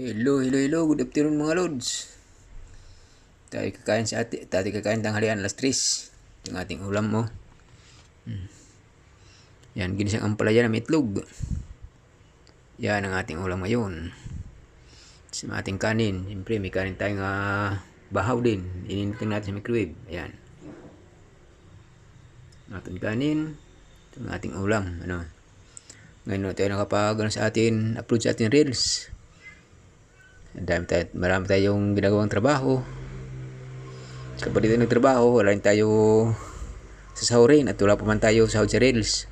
Hello, good afternoon mga lods. Tayo kakain tanghalian alas 3. Yung ating ulam mo. Yan, ginisang ampalaya na may itlog. Yan ang ating ulam ngayon. Sa ating kanin, siyempre may kanin tayong bahaw din. Ininitin natin sa microwave. Ayan. Ating kanin, ito ang ating ulam. Ngayon tayo nakapag sa atin, upload sa ating reels. Marami tayong ginagawang trabaho. Kapag dito nagtrabaho, wala rin tayo sasahurin at wala pa man tayo sahod sa reels.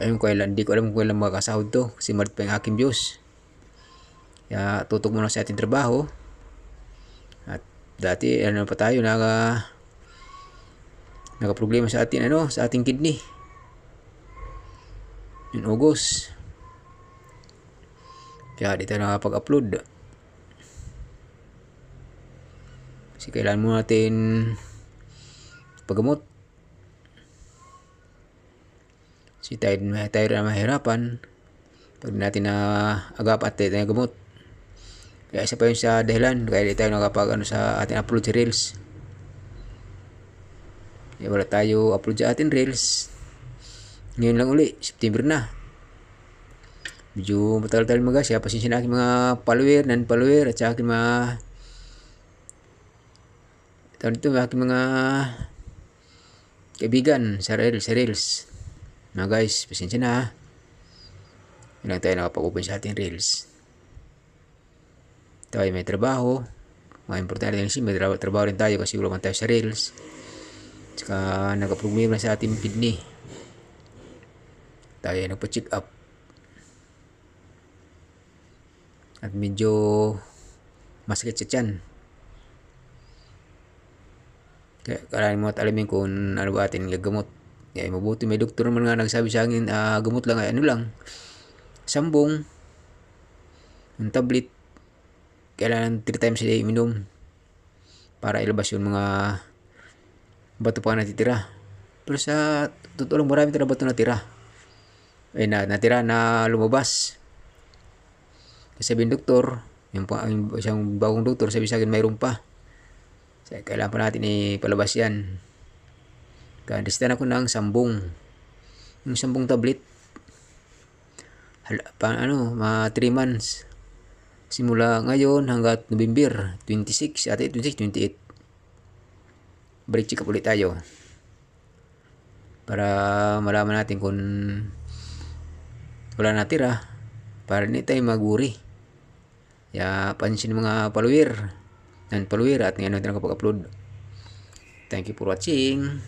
Ayun, hindi ko alam kung kailan makakasahod to kasi malit pa yung aking views. Kaya tutok muna sa ating trabaho. At dati pa tayo naka-problema sa ating sa ating kidney. Yung August. Kaya di tayo nakapag-upload. Kasi kailangan mo natin paggamot. Kasi tayo na mahirapan pag natin agap at tayo gamot. Kaya isa pa yun sa dahilan kaya di tayo nakapag sa ating upload sa reels. Kaya wala tayo upload sa ating reels. Ngayon lang uli, September na. Medyo matagal-tagal magas. Pasensya na aking mga follower, non-follower at sa aking mga aking mga kaibigan sa reels. Mga guys, pasensya na. Hindi lang tayo nakapag-open sa ating reels. Tayo may trabaho. Mga importante lang may trabaho rin tayo kasi wala man tayo sa reels. Tsaka nagka-problema sa ating kidney. Tayo nagpa-check up. At medyo masakit sa tiyan. Kaya kailangan mo at alamin kung ano ba atin gagamot. Kaya mabuti may doktor naman nga nagsabi sa akin, gamot lang ay sambong, yung tablet, kailangan 3 times a day minom para ilabas yung mga bato pa natitira. Pero sa totoo lang marami na bato natira. Natira na lumabas. Kasi sabi ng doktor, yung isang bagong doktor sabi sa akin mayroon pa. Kailangan pa natin ipalabas yan. Kaya listan ako ng sambong. Yung sambong tablet. Mga 3 months. Simula ngayon hanggat November 26, 28. Break check up ulit tayo. Para malaman natin kung wala natira. Para hindi tayo maguri. Kaya pansin mga follower. Non-follower at ngayon natin nakapag-upload. Thank you for watching.